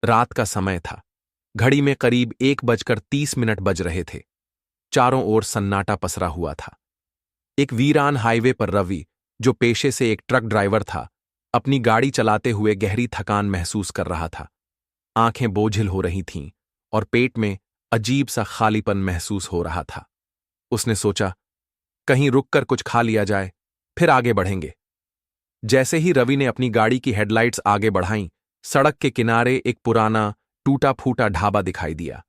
रात का समय था। घड़ी में करीब 1:30 बज रहे थे। चारों ओर सन्नाटा पसरा हुआ था। एक वीरान हाईवे पर रवि, जो पेशे से एक ट्रक ड्राइवर था, अपनी गाड़ी चलाते हुए गहरी थकान महसूस कर रहा था। आंखें बोझिल हो रही थीं और पेट में अजीब सा खालीपन महसूस हो रहा था। उसने सोचा, कहीं रुककर कुछ खा लिया जाए, फिर आगे बढ़ेंगे। जैसे ही रवि ने अपनी गाड़ी की हेडलाइट्स आगे बढ़ाईं, सड़क के किनारे एक पुराना, टूटा फूटा ढाबा दिखाई दिया।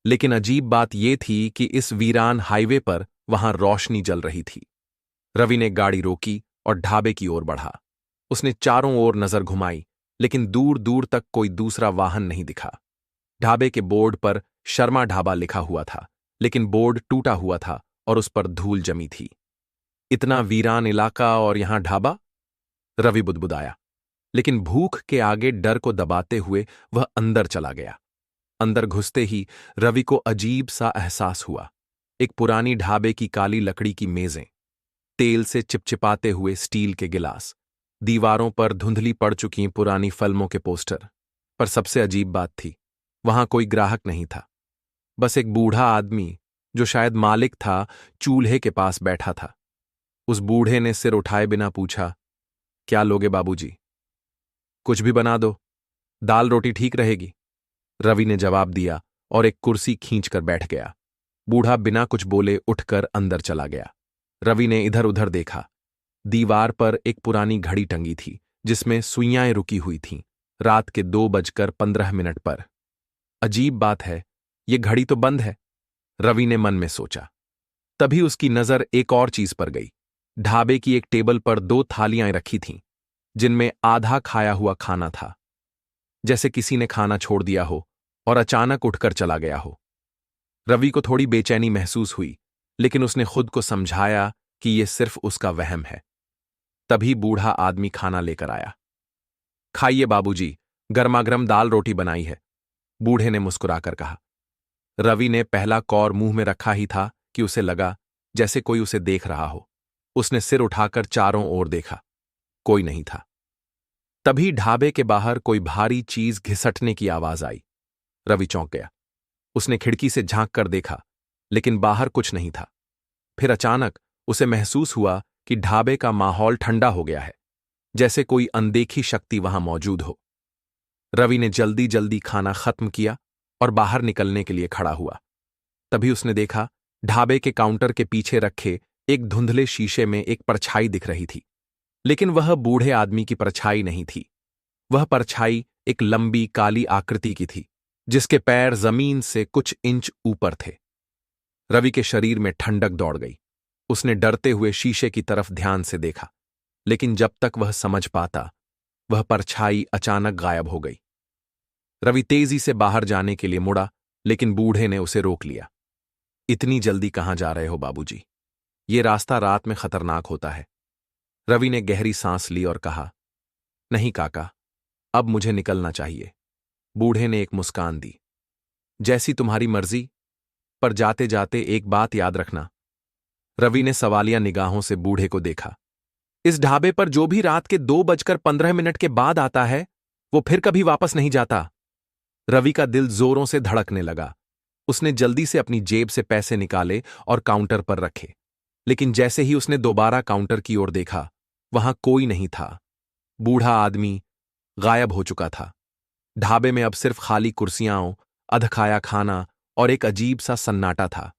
लेकिन अजीब बात यह थी कि इस वीरान हाईवे पर वहां रोशनी जल रही थी। रवि ने गाड़ी रोकी और ढाबे की ओर बढ़ा। उसने चारों ओर नजर घुमाई, लेकिन दूर दूर तक कोई दूसरा वाहन नहीं दिखा। ढाबे के बोर्ड पर शर्मा ढाबा लिखा हुआ था, लेकिन बोर्ड टूटा हुआ था और उस पर धूल जमी थी। इतना वीरान इलाका और यहां ढाबा? रवि बुदबुदाया, लेकिन भूख के आगे डर को दबाते हुए वह अंदर चला गया। अंदर घुसते ही रवि को अजीब सा एहसास हुआ। एक पुरानी ढाबे की काली लकड़ी की मेजें, तेल से चिपचिपाते हुए स्टील के गिलास, दीवारों पर धुंधली पड़ चुकी पुरानी फिल्मों के पोस्टर। पर सबसे अजीब बात थी, वहां कोई ग्राहक नहीं था। बस एक बूढ़ा आदमी, जो शायद मालिक था, चूल्हे के पास बैठा था। उस बूढ़े ने सिर उठाए बिना पूछा, क्या लोगे बाबूजी? कुछ भी बना दो, दाल रोटी ठीक रहेगी। रवि ने जवाब दिया और एक कुर्सी खींचकर बैठ गया। बूढ़ा बिना कुछ बोले उठकर अंदर चला गया। रवि ने इधर उधर देखा। दीवार पर एक पुरानी घड़ी टंगी थी, जिसमें सुइयां रुकी हुई थीं। रात के 2:15 पर। अजीब बात है, ये घड़ी तो बंद है, रवि ने मन में सोचा। तभी उसकी नजर एक और चीज पर गई। ढाबे की एक टेबल पर 2 थालियां रखी थीं, जिनमें आधा खाया हुआ खाना था, जैसे किसी ने खाना छोड़ दिया हो और अचानक उठकर चला गया हो। रवि को थोड़ी बेचैनी महसूस हुई, लेकिन उसने खुद को समझाया कि यह सिर्फ उसका वहम है। तभी बूढ़ा आदमी खाना लेकर आया। खाइए बाबूजी, गर्मागर्म दाल रोटी बनाई है, बूढ़े ने मुस्कुराकर कहा। रवि ने पहला कौर मुंह में रखा ही था कि उसे लगा जैसे कोई उसे देख रहा हो। उसने सिर उठाकर चारों ओर देखा। कोई नहीं था। तभी ढाबे के बाहर कोई भारी चीज घिसटने की आवाज आई। रवि चौंक गया। उसने खिड़की से झांक कर देखा, लेकिन बाहर कुछ नहीं था। फिर अचानक उसे महसूस हुआ कि ढाबे का माहौल ठंडा हो गया है, जैसे कोई अनदेखी शक्ति वहां मौजूद हो। रवि ने जल्दी जल्दी खाना खत्म किया और बाहर निकलने के लिए खड़ा हुआ। तभी उसने देखा, ढाबे के काउंटर के पीछे रखे एक धुंधले शीशे में एक परछाई दिख रही थी। लेकिन वह बूढ़े आदमी की परछाई नहीं थी। वह परछाई एक लंबी काली आकृति की थी, जिसके पैर जमीन से कुछ इंच ऊपर थे। रवि के शरीर में ठंडक दौड़ गई। उसने डरते हुए शीशे की तरफ ध्यान से देखा, लेकिन जब तक वह समझ पाता, वह परछाई अचानक गायब हो गई। रवि तेजी से बाहर जाने के लिए मुड़ा, लेकिन बूढ़े ने उसे रोक लिया। इतनी जल्दी कहां जा रहे हो बाबूजी? ये रास्ता रात में खतरनाक होता है। रवि ने गहरी सांस ली और कहा, नहीं काका, अब मुझे निकलना चाहिए। बूढ़े ने एक मुस्कान दी। जैसी तुम्हारी मर्जी, पर जाते जाते एक बात याद रखना। रवि ने सवालिया निगाहों से बूढ़े को देखा। इस ढाबे पर जो भी रात के 2:15 के बाद आता है, वो फिर कभी वापस नहीं जाता। रवि का दिल जोरों से धड़कने लगा। उसने जल्दी से अपनी जेब से पैसे निकाले और काउंटर पर रखे। लेकिन जैसे ही उसने दोबारा काउंटर की ओर देखा, वहां कोई नहीं था। बूढ़ा आदमी गायब हो चुका था। ढाबे में अब सिर्फ खाली कुर्सियां, अधखाया खाना और एक अजीब सा सन्नाटा था।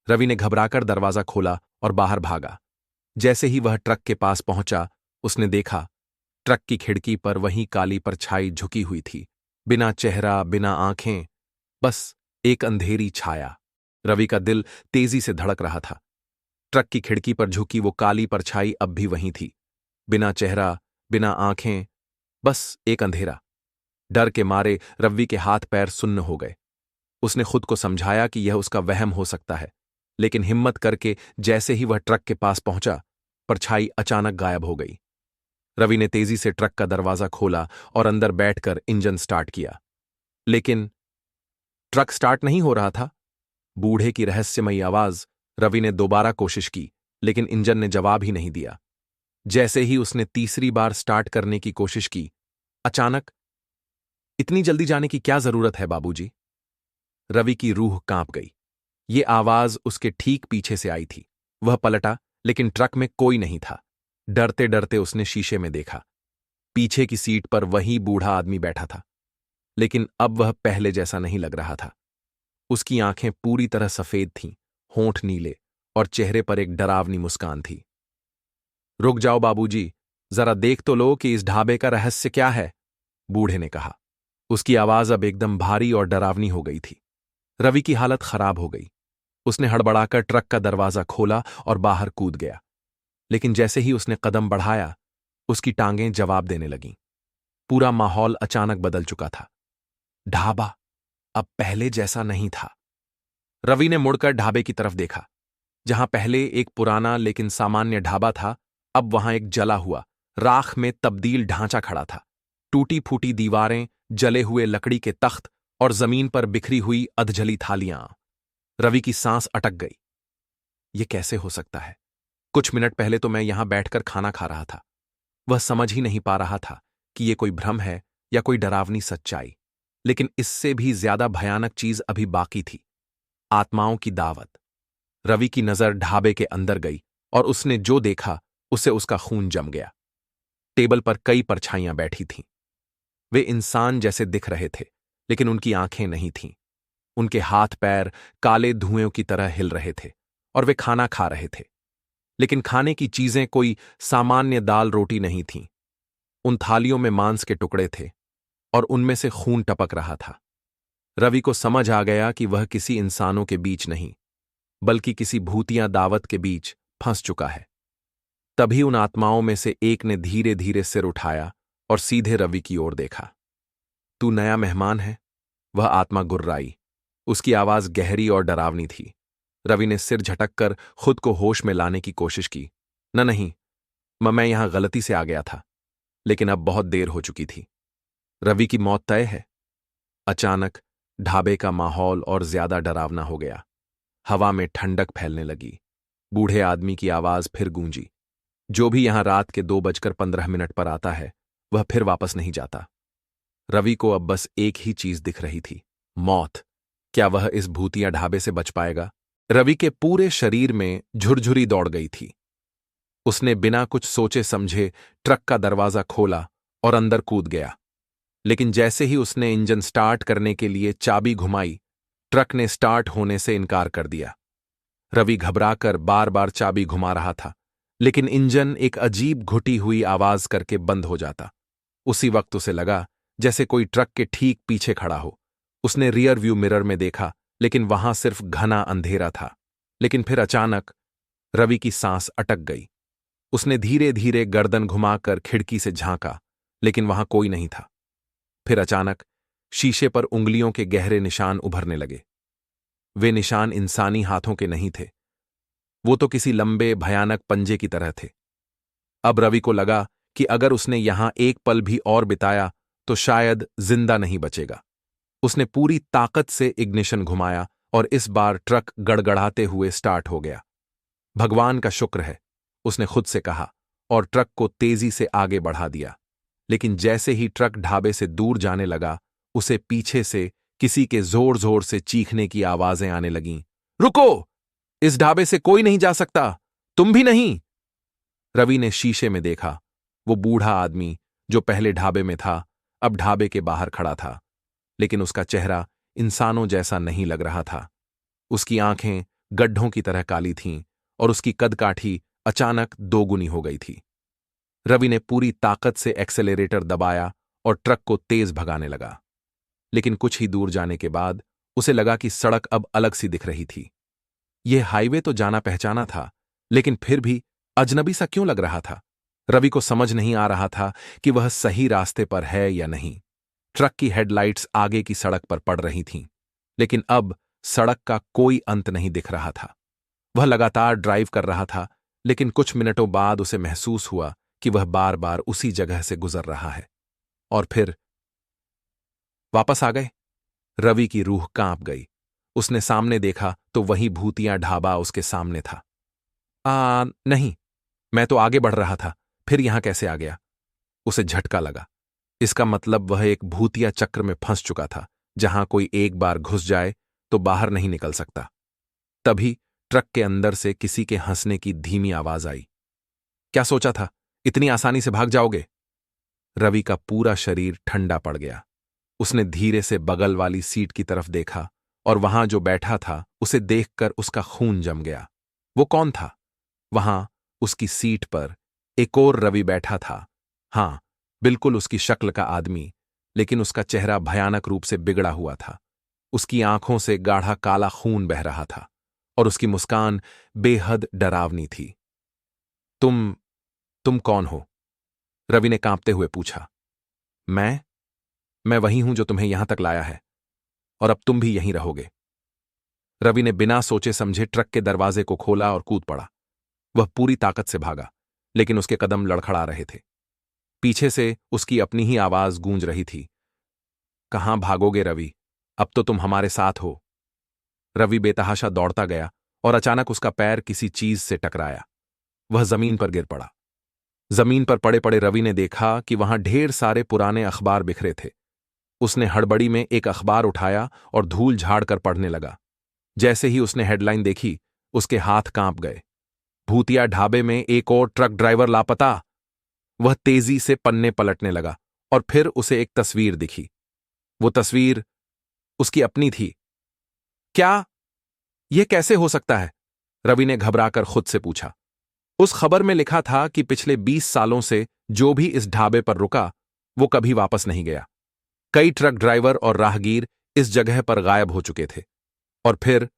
रवि ने घबराकर दरवाजा खोला और बाहर भागा। जैसे ही वह ट्रक के पास पहुंचा, उसने देखा, ट्रक की खिड़की पर वही काली परछाई झुकी हुई थी, बिना चेहरा, बिना आंखें, बस एक अंधेरी छाया। रवि का दिल तेजी से धड़क रहा था। ट्रक की खिड़की पर झुकी वो काली परछाई अब भी वहीं थी, बिना चेहरा, बिना आंखें, बस एक अंधेरा। डर के मारे रवि के हाथ पैर सुन्न हो गए। उसने खुद को समझाया कि यह उसका वहम हो सकता है, लेकिन हिम्मत करके जैसे ही वह ट्रक के पास पहुंचा, परछाई अचानक गायब हो गई। रवि ने तेजी से ट्रक का दरवाजा खोला और अंदर बैठकर इंजन स्टार्ट किया। लेकिन ट्रक स्टार्ट नहीं हो रहा था। बूढ़े की रहस्यमयी आवाज। रवि ने दोबारा कोशिश की, लेकिन इंजन ने जवाब ही नहीं दिया। जैसे ही उसने तीसरी बार स्टार्ट करने की कोशिश की, अचानक इतनी जल्दी जाने की क्या जरूरत है बाबूजी? रवि की रूह कांप गई। ये आवाज उसके ठीक पीछे से आई थी। वह पलटा, लेकिन ट्रक में कोई नहीं था। डरते डरते उसने शीशे में देखा। पीछे की सीट पर वही बूढ़ा आदमी बैठा था, लेकिन अब वह पहले जैसा नहीं लग रहा था। उसकी आंखें पूरी तरह सफेद थीं, होंठ नीले, और चेहरे पर एक डरावनी मुस्कान थी। रुक जाओ बाबूजी, जरा देख तो लो कि इस ढाबे का रहस्य क्या है, बूढ़े ने कहा। उसकी आवाज अब एकदम भारी और डरावनी हो गई थी। रवि की हालत खराब हो गई। उसने हड़बड़ाकर ट्रक का दरवाजा खोला और बाहर कूद गया। लेकिन जैसे ही उसने कदम बढ़ाया, उसकी टांगें जवाब देने लगीं। पूरा माहौल अचानक बदल चुका था। ढाबा अब पहले जैसा नहीं था। रवि ने मुड़कर ढाबे की तरफ देखा। जहां पहले एक पुराना लेकिन सामान्य ढाबा था, अब वहां एक जला हुआ, राख में तब्दील ढांचा खड़ा था। टूटी फूटी दीवारें, जले हुए लकड़ी के तख्त और जमीन पर बिखरी हुई अधजली थालियां। रवि की सांस अटक गई। यह कैसे हो सकता है? कुछ मिनट पहले तो मैं यहां बैठकर खाना खा रहा था। वह समझ ही नहीं पा रहा था कि यह कोई भ्रम है या कोई डरावनी सच्चाई। लेकिन इससे भी ज्यादा भयानक चीज अभी बाकी थी। आत्माओं की दावत। रवि की नजर ढाबे के अंदर गई और उसने जो देखा उससे उसका खून जम गया। टेबल पर कई परछाइयां बैठी थीं। वे इंसान जैसे दिख रहे थे, लेकिन उनकी आंखें नहीं थीं। उनके हाथ पैर काले धुएं की तरह हिल रहे थे और वे खाना खा रहे थे। लेकिन खाने की चीजें कोई सामान्य दाल रोटी नहीं थीं। उन थालियों में मांस के टुकड़े थे और उनमें से खून टपक रहा था। रवि को समझ आ गया कि वह किसी इंसानों के बीच नहीं, बल्कि किसी भूतिया दावत के बीच फंस चुका है। तभी उन आत्माओं में से एक ने धीरे धीरे सिर उठाया और सीधे रवि की ओर देखा। तू नया मेहमान है? वह आत्मा गुर्राई। उसकी आवाज गहरी और डरावनी थी। रवि ने सिर झटककर खुद को होश में लाने की कोशिश की। नहीं, मैं यहां गलती से आ गया था, लेकिन अब बहुत देर हो चुकी थी। रवि की मौत तय है। अचानक ढाबे का माहौल और ज्यादा डरावना हो गया। हवा में ठंडक फैलने लगी। बूढ़े आदमी की आवाज फिर गूंजी। जो भी यहां रात के 2:15 पर आता है, वह फिर वापस नहीं जाता। रवि को अब बस एक ही चीज दिख रही थी, मौत। क्या वह इस भूतिया ढाबे से बच पाएगा? रवि के पूरे शरीर में झुरझुरी दौड़ गई थी। उसने बिना कुछ सोचे समझे ट्रक का दरवाजा खोला और अंदर कूद गया। लेकिन जैसे ही उसने इंजन स्टार्ट करने के लिए चाबी घुमाई, ट्रक ने स्टार्ट होने से इनकार कर दिया। रवि घबराकर बार बार चाबी घुमा रहा था, लेकिन इंजन एक अजीब घुटी हुई आवाज करके बंद हो जाता। उसी वक्त उसे लगा जैसे कोई ट्रक के ठीक पीछे खड़ा हो। उसने रियर व्यू मिरर में देखा, लेकिन वहां सिर्फ घना अंधेरा था। लेकिन फिर अचानक रवि की सांस अटक गई। उसने धीरे धीरे गर्दन घुमाकर खिड़की से झांका, लेकिन वहां कोई नहीं था। फिर अचानक शीशे पर उंगलियों के गहरे निशान उभरने लगे। वे निशान इंसानी हाथों के नहीं थे। वो तो किसी लंबे भयानक पंजे की तरह थे। अब रवि को लगा कि अगर उसने यहां एक पल भी और बिताया तो शायद जिंदा नहीं बचेगा। उसने पूरी ताकत से इग्निशन घुमाया और इस बार ट्रक गड़गड़ाते हुए स्टार्ट हो गया। भगवान का शुक्र है, उसने खुद से कहा, और ट्रक को तेजी से आगे बढ़ा दिया। लेकिन जैसे ही ट्रक ढाबे से दूर जाने लगा, उसे पीछे से किसी के जोर जोर से चीखने की आवाजें आने लगीं। रुको! इस ढाबे से कोई नहीं जा सकता, तुम भी नहीं। रवि ने शीशे में देखा। वो बूढ़ा आदमी जो पहले ढाबे में था, अब ढाबे के बाहर खड़ा था। लेकिन उसका चेहरा इंसानों जैसा नहीं लग रहा था। उसकी आंखें गड्ढों की तरह काली थीं और उसकी कदकाठी अचानक दोगुनी हो गई थी। रवि ने पूरी ताकत से एक्सेलरेटर दबाया और ट्रक को तेज भगाने लगा। लेकिन कुछ ही दूर जाने के बाद उसे लगा कि सड़क अब अलग सी दिख रही थी। यह हाईवे तो जाना पहचाना था, लेकिन फिर भी अजनबी सा क्यों लग रहा था? रवि को समझ नहीं आ रहा था कि वह सही रास्ते पर है या नहीं। ट्रक की हेडलाइट्स आगे की सड़क पर पड़ रही थीं, लेकिन अब सड़क का कोई अंत नहीं दिख रहा था। वह लगातार ड्राइव कर रहा था, लेकिन कुछ मिनटों बाद उसे महसूस हुआ कि वह बार बार उसी जगह से गुजर रहा है। और फिर वापस आ गए। रवि की रूह कांप गई। उसने सामने देखा तो वही भूतिया ढाबा उसके सामने था। नहीं, मैं तो आगे बढ़ रहा था, फिर यहां कैसे आ गया? उसे झटका लगा। इसका मतलब वह एक भूतिया चक्र में फंस चुका था, जहां कोई एक बार घुस जाए तो बाहर नहीं निकल सकता। तभी ट्रक के अंदर से किसी के हंसने की धीमी आवाज आई। क्या सोचा था, इतनी आसानी से भाग जाओगे? रवि का पूरा शरीर ठंडा पड़ गया। उसने धीरे से बगल वाली सीट की तरफ देखा और वहां जो बैठा था उसे देखकर उसका खून जम गया। वो कौन था? वहां उसकी सीट पर एक और रवि बैठा था। हां, बिल्कुल उसकी शक्ल का आदमी, लेकिन उसका चेहरा भयानक रूप से बिगड़ा हुआ था। उसकी आंखों से गाढ़ा काला खून बह रहा था और उसकी मुस्कान बेहद डरावनी थी। तुम कौन हो? रवि ने कांपते हुए पूछा। मैं वही हूं जो तुम्हें यहां तक लाया है, और अब तुम भी यहीं रहोगे। रवि ने बिना सोचे समझे ट्रक के दरवाजे को खोला और कूद पड़ा। वह पूरी ताकत से भागा, लेकिन उसके कदम लड़खड़ा रहे थे। पीछे से उसकी अपनी ही आवाज गूंज रही थी। कहां भागोगे रवि? अब तो तुम हमारे साथ हो। रवि बेतहाशा दौड़ता गया और अचानक उसका पैर किसी चीज से टकराया। वह जमीन पर गिर पड़ा। जमीन पर पड़े पड़े रवि ने देखा कि वहां ढेर सारे पुराने अखबार बिखरे थे। उसने हड़बड़ी में एक अखबार उठाया और धूल झाड़कर पढ़ने लगा। जैसे ही उसने हेडलाइन देखी, उसके हाथ कांप गए। भूतिया ढाबे में एक और ट्रक ड्राइवर लापता। वह तेजी से पन्ने पलटने लगा और फिर उसे एक तस्वीर दिखी। वो तस्वीर उसकी अपनी थी। क्या? यह कैसे हो सकता है? रवि ने घबराकर खुद से पूछा। उस खबर में लिखा था कि पिछले 20 सालों से जो भी इस ढाबे पर रुका, वो कभी वापस नहीं गया। कई ट्रक ड्राइवर और राहगीर इस जगह पर गायब हो चुके थे। और फिर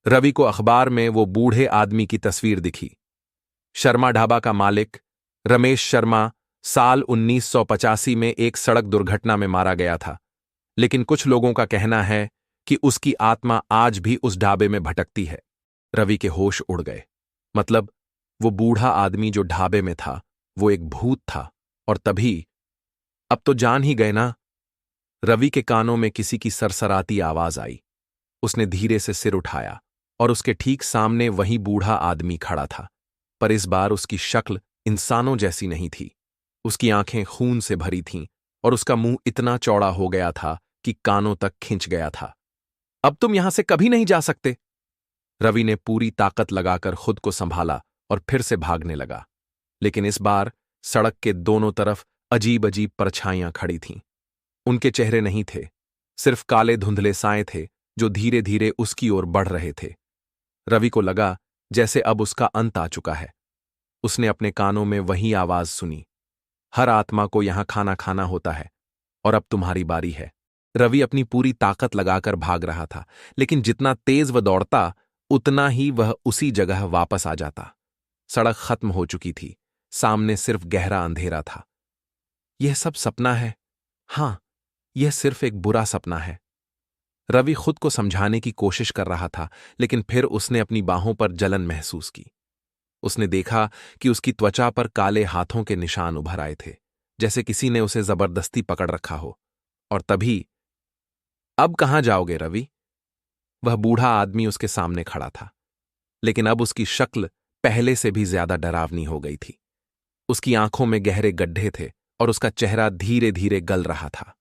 रवि को अखबार में वो बूढ़े आदमी की तस्वीर दिखी। शर्मा ढाबा का मालिक रमेश शर्मा साल 1985 में एक सड़क दुर्घटना में मारा गया था, लेकिन कुछ लोगों का कहना है कि उसकी आत्मा आज भी उस ढाबे में भटकती है। रवि के होश उड़ गए। मतलब वो बूढ़ा आदमी जो ढाबे में था, वो एक भूत था। और तभी, अब तो जान ही गए ना? रवि के कानों में किसी की सरसराती आवाज आई। उसने धीरे से सिर उठाया और उसके ठीक सामने वही बूढ़ा आदमी खड़ा था, पर इस बार उसकी शक्ल इंसानों जैसी नहीं थी। उसकी आंखें खून से भरी थीं और उसका मुंह इतना चौड़ा हो गया था कि कानों तक खिंच गया था। अब तुम यहां से कभी नहीं जा सकते। रवि ने पूरी ताकत लगाकर खुद को संभाला और फिर से भागने लगा, लेकिन इस बार सड़क के दोनों तरफ अजीब अजीब परछाइयां खड़ी थीं। उनके चेहरे नहीं थे, सिर्फ काले धुंधले साए थे जो धीरे धीरे उसकी ओर बढ़ रहे थे। रवि को लगा जैसे अब उसका अंत आ चुका है। उसने अपने कानों में वही आवाज सुनी, हर आत्मा को यहां खाना खाना होता है और अब तुम्हारी बारी है। रवि अपनी पूरी ताकत लगाकर भाग रहा था, लेकिन जितना तेज वह दौड़ता, उतना ही वह उसी जगह वापस आ जाता। सड़क खत्म हो चुकी थी, सामने सिर्फ गहरा अंधेरा था। यह सब सपना है। हां, यह सिर्फ एक बुरा सपना है। रवि खुद को समझाने की कोशिश कर रहा था, लेकिन फिर उसने अपनी बाहों पर जलन महसूस की। उसने देखा कि उसकी त्वचा पर काले हाथों के निशान उभर आए थे, जैसे किसी ने उसे जबरदस्ती पकड़ रखा हो। और तभी, अब कहां जाओगे रवि? वह बूढ़ा आदमी उसके सामने खड़ा था, लेकिन अब उसकी शक्ल पहले से भी ज्यादा डरावनी हो गई थी। उसकी आंखों में गहरे गड्ढे थे और उसका चेहरा धीरे धीरे गल रहा था।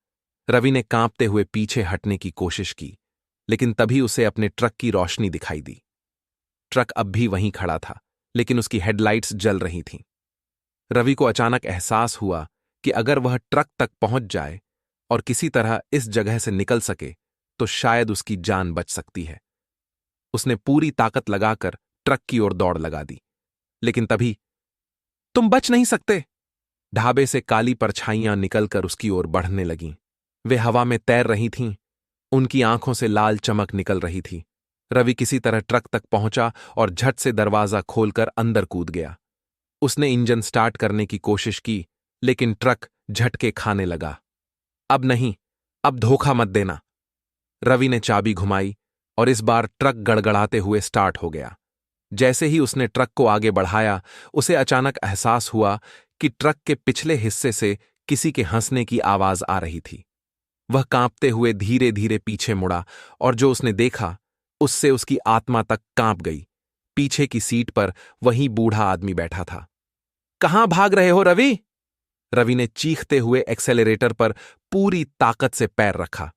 रवि ने कांपते हुए पीछे हटने की कोशिश की, लेकिन तभी उसे अपने ट्रक की रोशनी दिखाई दी। ट्रक अब भी वहीं खड़ा था, लेकिन उसकी हेडलाइट्स जल रही थीं। रवि को अचानक एहसास हुआ कि अगर वह ट्रक तक पहुंच जाए और किसी तरह इस जगह से निकल सके, तो शायद उसकी जान बच सकती है। उसने पूरी ताकत लगाकर ट्रक की ओर दौड़ लगा दी, लेकिन तभी, तुम बच नहीं सकते। ढाबे से काली परछाइयां निकलकर उसकी ओर बढ़ने लगीं। वे हवा में तैर रही थीं, उनकी आंखों से लाल चमक निकल रही थी। रवि किसी तरह ट्रक तक पहुंचा और झट से दरवाजा खोलकर अंदर कूद गया। उसने इंजन स्टार्ट करने की कोशिश की, लेकिन ट्रक झटके खाने लगा। अब नहीं, अब धोखा मत देना। रवि ने चाबी घुमाई और इस बार ट्रक गड़गड़ाते हुए स्टार्ट हो गया। जैसे ही उसने ट्रक को आगे बढ़ाया, उसे अचानक एहसास हुआ कि ट्रक के पिछले हिस्से से किसी के हंसने की आवाज आ रही थी। वह कांपते हुए धीरे धीरे पीछे मुड़ा और जो उसने देखा, उससे उसकी आत्मा तक कांप गई। पीछे की सीट पर वही बूढ़ा आदमी बैठा था। कहां भाग रहे हो रवि? रवि ने चीखते हुए एक्सेलरेटर पर पूरी ताकत से पैर रखा।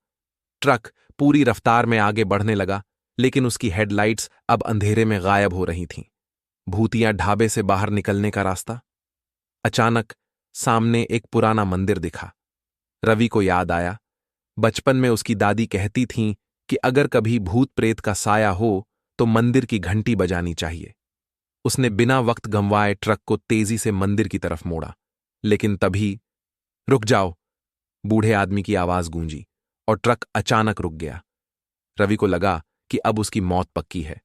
ट्रक पूरी रफ्तार में आगे बढ़ने लगा, लेकिन उसकी हेडलाइट्स अब अंधेरे में गायब हो रही थीं। भूतिया ढाबे से बाहर निकलने का रास्ता। अचानक सामने एक पुराना मंदिर दिखा। रवि को याद आया, बचपन में उसकी दादी कहती थीं कि अगर कभी भूत प्रेत का साया हो तो मंदिर की घंटी बजानी चाहिए। उसने बिना वक्त गंवाए ट्रक को तेजी से मंदिर की तरफ मोड़ा, लेकिन तभी रुक जाओ, बूढ़े आदमी की आवाज गूंजी और ट्रक अचानक रुक गया। रवि को लगा कि अब उसकी मौत पक्की है,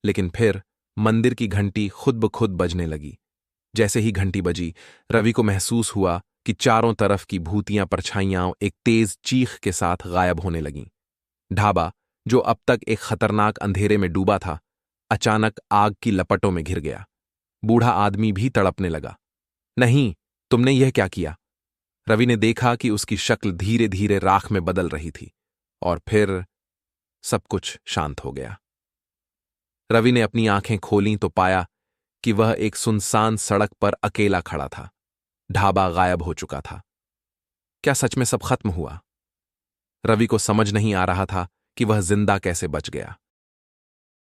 लेकिन फिर मंदिर की घंटी खुद ब खुद बजने लगी। जैसे ही घंटी बजी, रवि को महसूस हुआ कि चारों तरफ की भूतियां परछाइयां एक तेज चीख के साथ गायब होने लगीं। ढाबा, जो अब तक एक खतरनाक अंधेरे में डूबा था, अचानक आग की लपटों में घिर गया। बूढ़ा आदमी भी तड़पने लगा। नहीं, तुमने यह क्या किया? रवि ने देखा कि उसकी शक्ल धीरे धीरे राख में बदल रही थी, और फिर सब कुछ शांत हो गया। रवि ने अपनी आंखें खोलीं तो पाया कि वह एक सुनसान सड़क पर अकेला खड़ा था। ढाबा गायब हो चुका था। क्या सच में सब खत्म हुआ? रवि को समझ नहीं आ रहा था कि वह जिंदा कैसे बच गया।